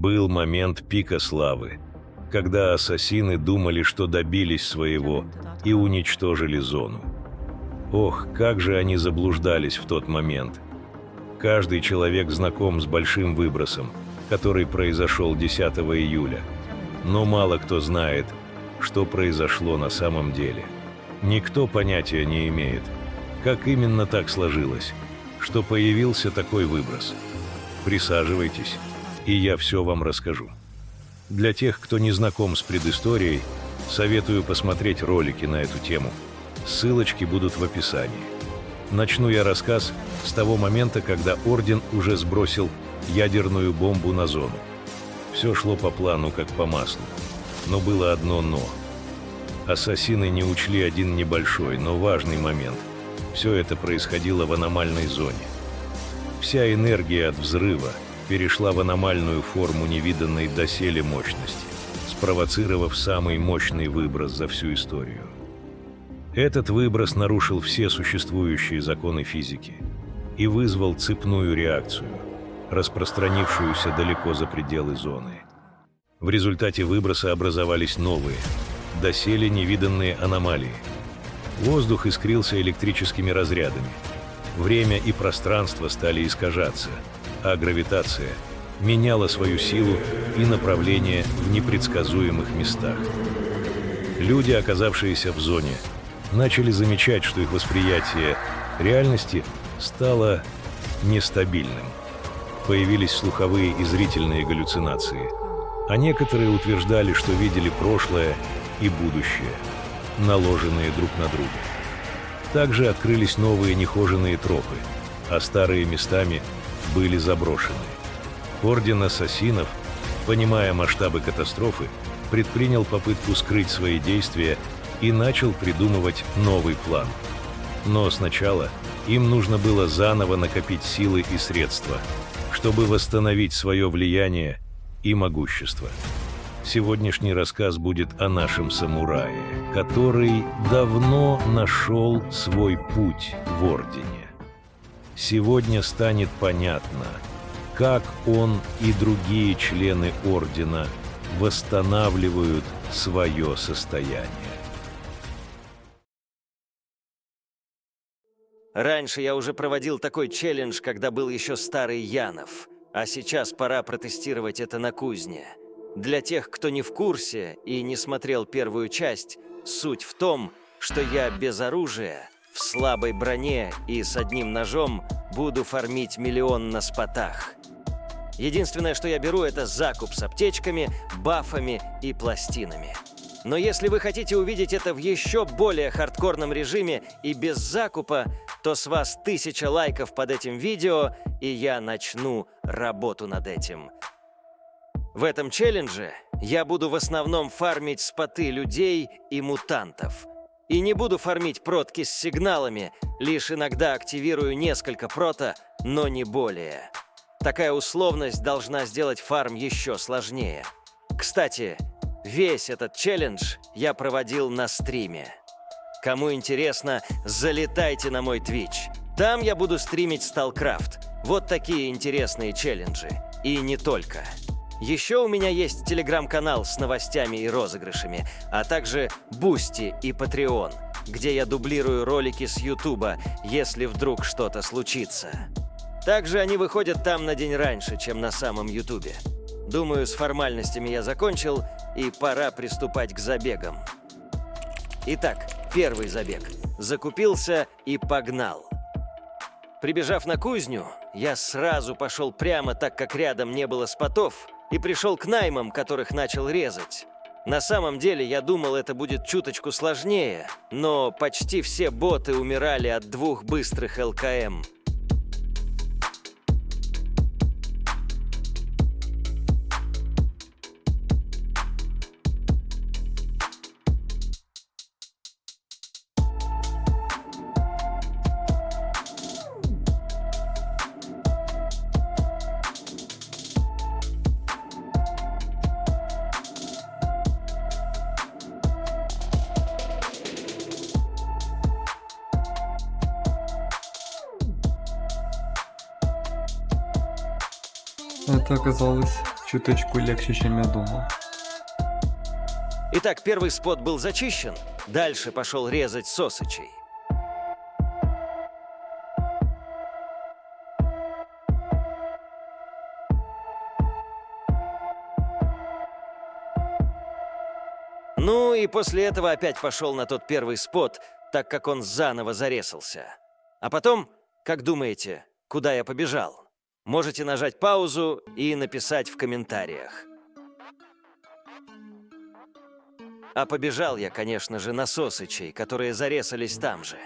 Был момент пика славы, когда ассасины думали, что добились своего и уничтожили зону. Ох, как же они заблуждались в тот момент. Каждый человек знаком с большим выбросом, который произошел 10 июля. Но мало кто знает, что произошло на самом деле. Никто понятия не имеет, как именно так сложилось, что появился такой выброс. Присаживайтесь, и я все вам расскажу. Для тех, кто не знаком с предысторией, советую посмотреть ролики на эту тему. Ссылочки будут в описании. Начну я рассказ с того момента, когда Орден уже сбросил ядерную бомбу на зону. Все шло по плану, как по маслу. Но было одно «но». Ассасины не учли один небольшой, но важный момент. Все это происходило в аномальной зоне. Вся энергия от взрыва перешла в аномальную форму невиданной доселе мощности, спровоцировав самый мощный выброс за всю историю. Этот выброс нарушил все существующие законы физики и вызвал цепную реакцию, распространившуюся далеко за пределы зоны. В результате выброса образовались новые, доселе невиданные аномалии. Воздух искрился электрическими разрядами. Время и пространство стали искажаться, а гравитация меняла свою силу и направление в непредсказуемых местах. Люди, оказавшиеся в зоне, начали замечать, что их восприятие реальности стало нестабильным. Появились слуховые и зрительные галлюцинации, а некоторые утверждали, что видели прошлое и будущее, наложенные друг на друга. Также открылись новые нехоженные тропы, а старые местами были заброшены. Орден ассасинов, понимая масштабы катастрофы, предпринял попытку скрыть свои действия и начал придумывать новый план. Но сначала им нужно было заново накопить силы и средства, чтобы восстановить свое влияние и могущество. Сегодняшний рассказ будет о нашем самурае, который давно нашел свой путь в Ордене. Сегодня станет понятно, как он и другие члены Ордена восстанавливают свое состояние. Раньше я уже проводил такой челлендж, когда был еще старый Янов, а сейчас пора протестировать это на кузне. Для тех, кто не в курсе и не смотрел первую часть, суть в том, что я без оружия, в слабой броне и с одним ножом буду фармить миллион на спотах. Единственное, что я беру, это закуп с аптечками, бафами и пластинами. Но если вы хотите увидеть это в еще более хардкорном режиме и без закупа, то с вас 1000 лайков под этим видео, и я начну работу над этим. В этом челлендже я буду в основном фармить споты людей и мутантов. И не буду фармить протки с сигналами, лишь иногда активирую несколько прота, но не более. Такая условность должна сделать фарм еще сложнее. Кстати, весь этот челлендж я проводил на стриме. Кому интересно, залетайте на мой Twitch. Там я буду стримить StalCraft. Вот такие интересные челленджи. И не только. Еще у меня есть телеграм-канал с новостями и розыгрышами, а также Boosty и Patreon, где я дублирую ролики с Ютуба, если вдруг что-то случится. Также они выходят там на день раньше, чем на самом Ютубе. Думаю, с формальностями я закончил, и пора приступать к забегам. Итак, первый забег. Закупился и погнал. Прибежав на кузню, я сразу пошел прямо, так как рядом не было спотов, и пришел к наймам, которых начал резать. На самом деле, я думал, это будет чуточку сложнее, но почти все боты умирали от 2 быстрых ЛКМ. Это оказалось чуточку легче, чем я думал. Итак, первый спот был зачищен. Дальше пошел резать Сосычей. Ну и после этого опять пошел на тот первый спот, так как он заново зарезался. А потом, как думаете, куда я побежал? Можете нажать паузу и написать в комментариях. А побежал я, конечно же, на Сосычей, которые зарезались там же.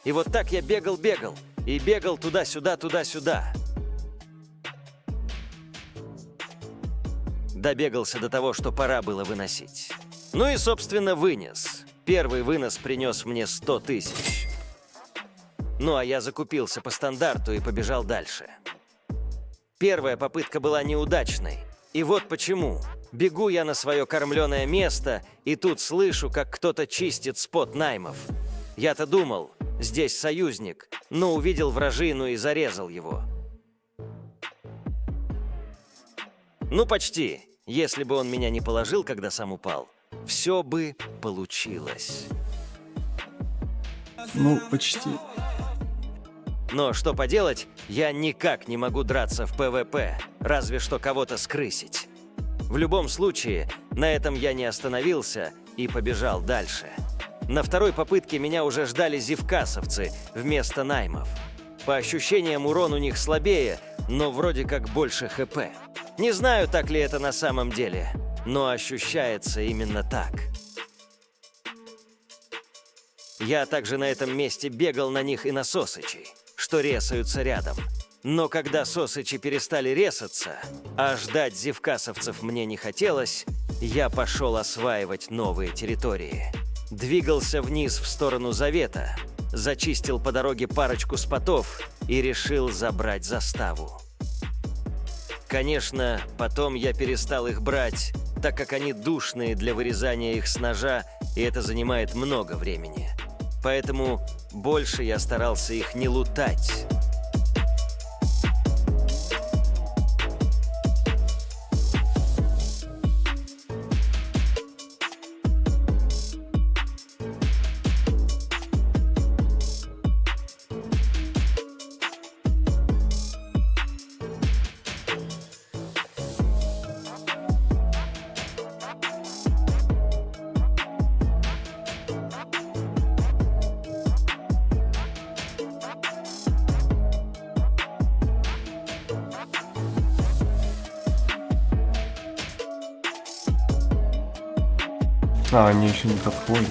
И вот так я бегал, и бегал туда-сюда, туда-сюда. Добегался до того, что пора было выносить. Ну и, собственно, вынес. Первый вынос принес мне 100 тысяч. Ну а я закупился по стандарту и побежал дальше. Первая попытка была неудачной. И вот почему. Бегу я на свое кормленое место, и тут слышу, как кто-то чистит спот наймов. Я-то думал, здесь союзник, но увидел вражину и зарезал его. Ну, почти. Если бы он меня не положил, когда сам упал, все бы получилось. Ну, почти. Но что поделать, я никак не могу драться в ПВП, разве что кого-то скрысить. В любом случае, на этом я не остановился и побежал дальше. На второй попытке меня уже ждали зевкасовцы вместо наймов. По ощущениям, урон у них слабее, но вроде как больше ХП. Не знаю, так ли это на самом деле, но ощущается именно так. Я также на этом месте бегал на них и на Сосычей, что ресаются рядом. Но когда Сосычи перестали ресаться, а ждать зевкасовцев мне не хотелось, я пошел осваивать новые территории. Двигался вниз в сторону Завета, зачистил по дороге парочку спотов и решил забрать заставу. Конечно, потом я перестал их брать, так как они душные для вырезания их с ножа, и это занимает много времени. Поэтому больше я старался их не лутать. А, они еще не подходят.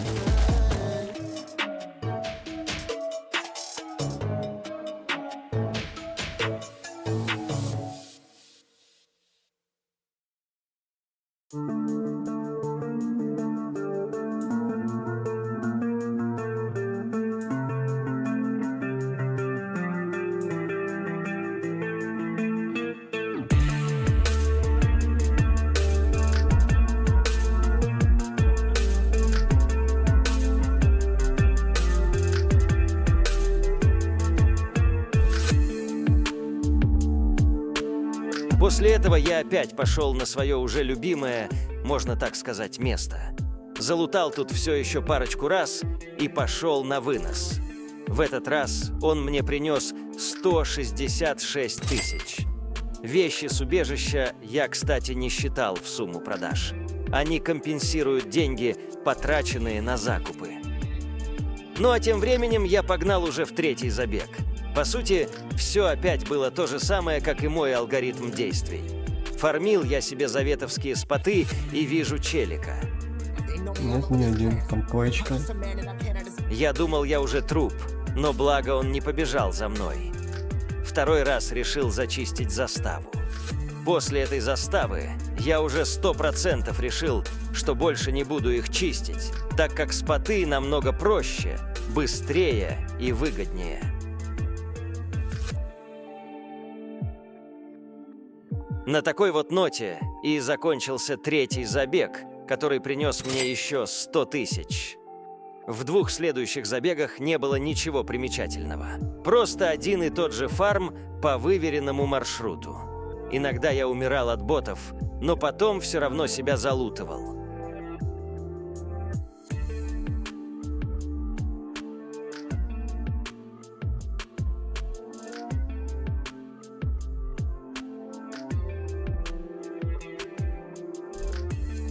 После этого я опять пошел на свое уже любимое, можно так сказать, место. Залутал тут все еще парочку раз и пошел на вынос. В этот раз он мне принес 166 тысяч. Вещи с убежища я, кстати, не считал в сумму продаж. Они компенсируют деньги, потраченные на закупы. Ну а тем временем я погнал уже в третий забег. По сути, все опять было то же самое, как и мой алгоритм действий. Фармил я себе заветовские споты и вижу челика. Нет, не один, там коечка. Я думал, я уже труп, но благо он не побежал за мной. Второй раз решил зачистить заставу. После этой заставы я уже 100% решил, что больше не буду их чистить, так как споты намного проще, быстрее и выгоднее. На такой вот ноте и закончился третий забег, который принес мне еще 100 тысяч. В 2 следующих забегах не было ничего примечательного. Просто один и тот же фарм по выверенному маршруту. Иногда я умирал от ботов, но потом все равно себя залутывал.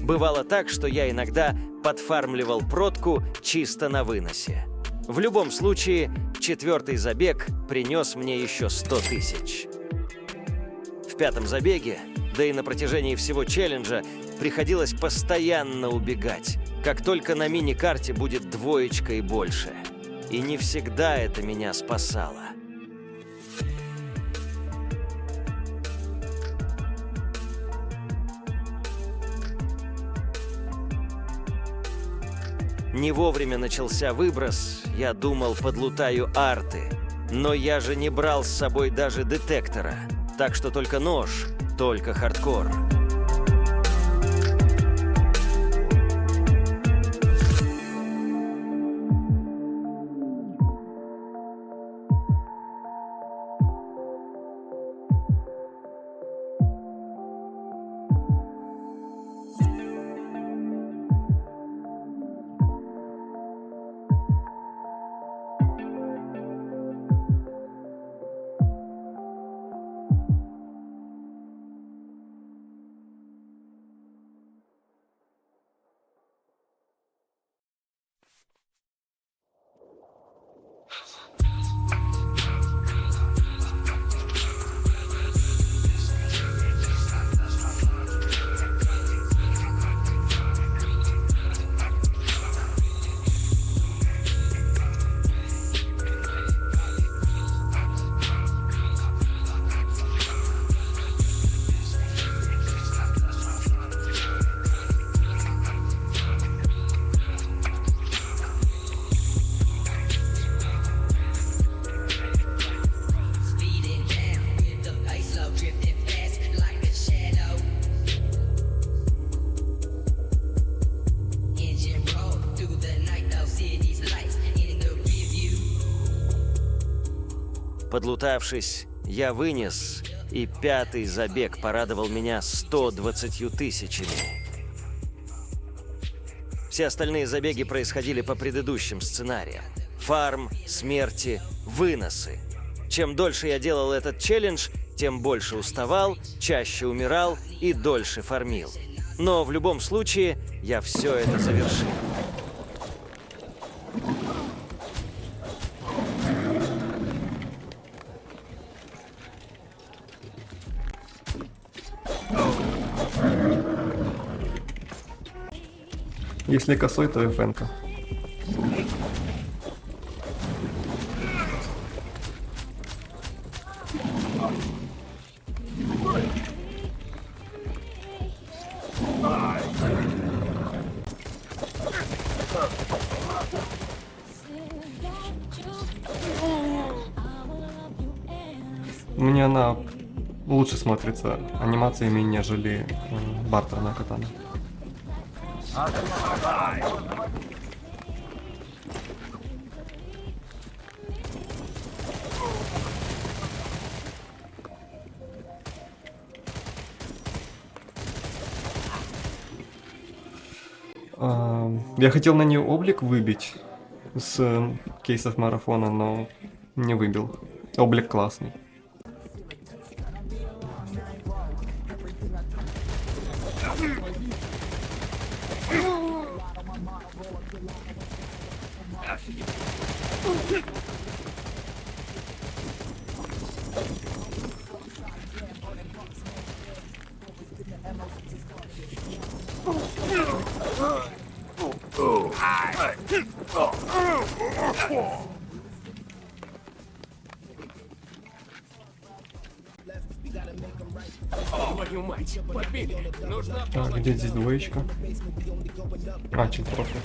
Бывало так, что я иногда подфармливал протку чисто на выносе. В любом случае, 4-й забег принес мне еще 100 тысяч. В 5-м забеге, да и на протяжении всего челленджа, приходилось постоянно убегать, как только на мини-карте будет 2 и больше. И не всегда это меня спасало. Не вовремя начался выброс, я думал, подлутаю арты. Но я же не брал с собой даже детектора. Так что только нож, только хардкор. Подлутавшись, я вынес, и 5-й забег порадовал меня 120 тысячами. Все остальные забеги происходили по предыдущим сценариям. Фарм, смерти, выносы. Чем дольше я делал этот челлендж, тем больше уставал, чаще умирал и дольше фармил. Но в любом случае, я все это завершил. Если косой, то ФН-ка. Мне она лучше смотрится анимациями, нежели бартерная катана. Я хотел на нее облик выбить с кейсов марафона, но не выбил. Облик классный. Так, где здесь двоечка? А, чуть прошлый.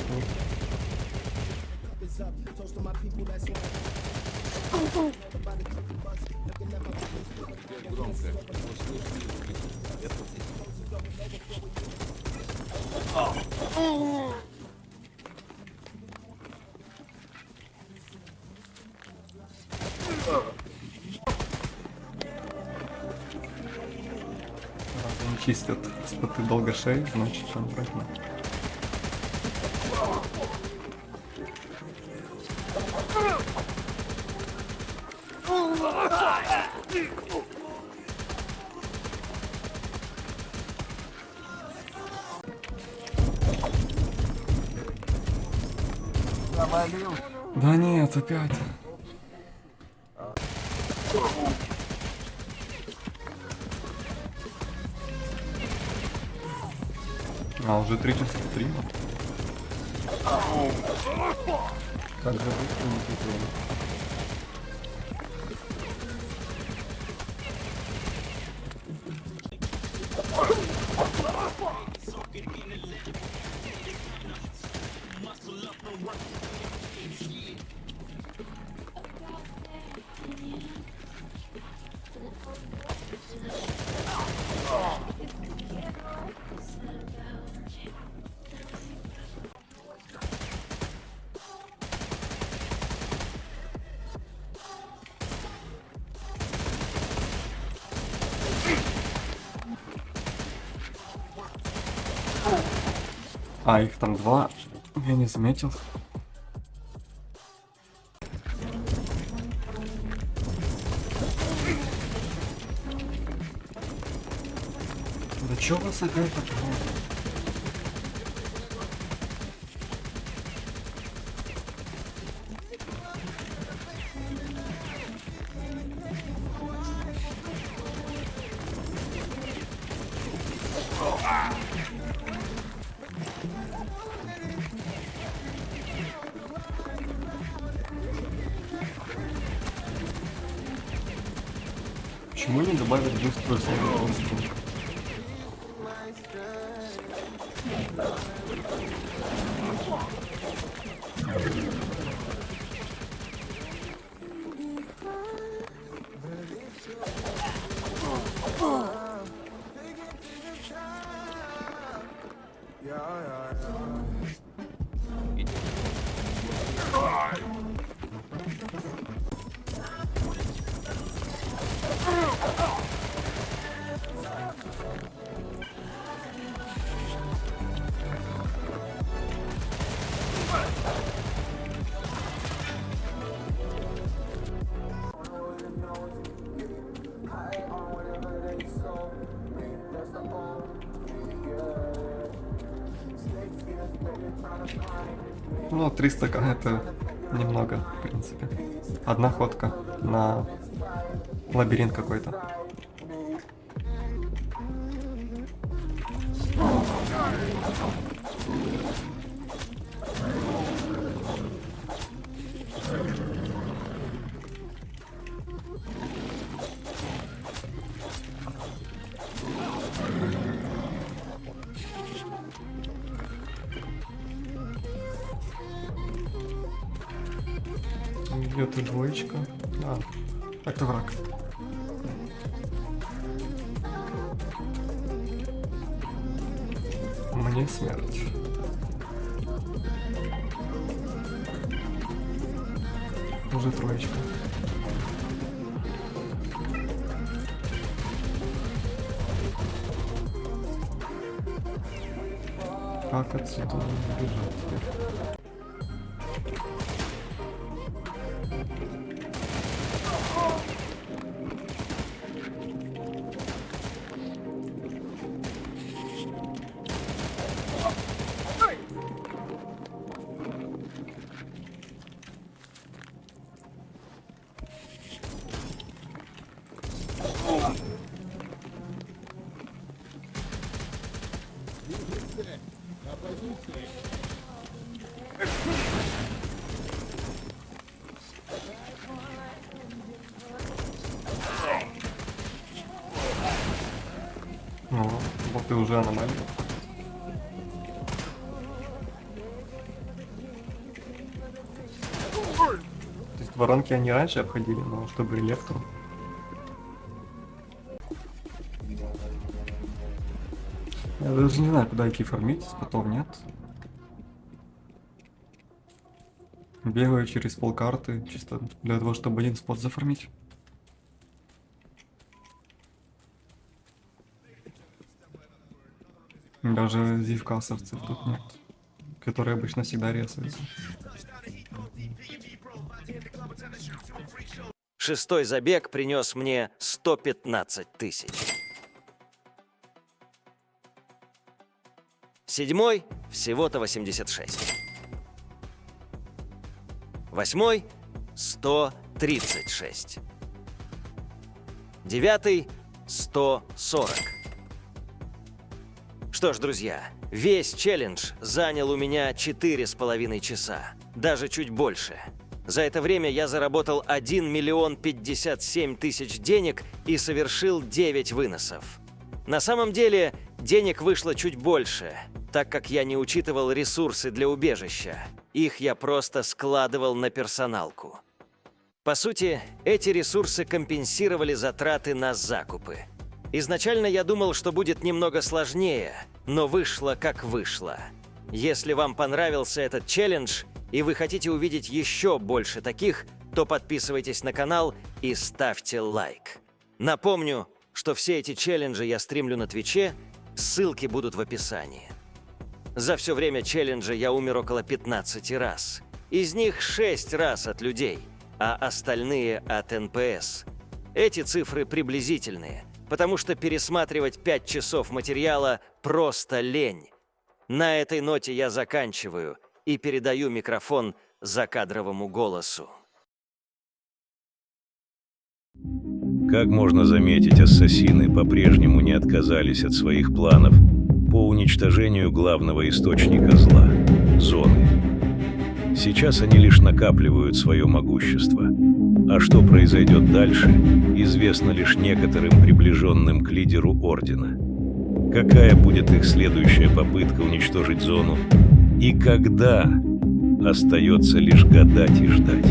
чистят споты долгошей, значит там вроде. Да нет, опять. А, уже 3 часа стрима. Как же быстро не время. А, их там 2. Я не заметил. Да чё вас опять так много? Почему не добавить быструю самоубийство? Ну, 300 это немного, в принципе. Одна ходка на лабиринт какой-то. Идет и двоечка. А, это враг. Мне смерть. Уже троечка. Как отсюда сбежать теперь? Ну, вот ты уже аномалия. То есть воронки они раньше обходили, но чтобы электро. Я даже не знаю, куда идти фармить, спотов нет. Бегаю через полкарты, чисто для того, чтобы один спот зафармить. Даже зевкасовцев тут нет, которые обычно всегда резаются. Шестой забег принес мне 115 000. Седьмой – всего-то 86. Восьмой – 136. Девятый – 140. Что ж, друзья, весь челлендж занял у меня 4,5 часа, даже чуть больше. За это время я заработал 1 миллион 57 тысяч денег и совершил 9 выносов. На самом деле, денег вышло чуть больше, так как я не учитывал ресурсы для убежища. Их я просто складывал на персоналку. По сути, эти ресурсы компенсировали затраты на закупы. Изначально я думал, что будет немного сложнее, но вышло как вышло. Если вам понравился этот челлендж, и вы хотите увидеть еще больше таких, то подписывайтесь на канал и ставьте лайк. Напомню, что все эти челленджи я стримлю на Твиче, ссылки будут в описании. За все время челленджа я умер около 15 раз. Из них 6 раз от людей, а остальные от НПС. Эти цифры приблизительные, потому что пересматривать 5 часов материала просто лень. На этой ноте я заканчиваю и передаю микрофон закадровому голосу. Как можно заметить, ассасины по-прежнему не отказались от своих планов по уничтожению главного источника зла – зоны. Сейчас они лишь накапливают свое могущество. А что произойдет дальше, известно лишь некоторым приближенным к лидеру Ордена. Какая будет их следующая попытка уничтожить зону и когда, остается лишь гадать и ждать.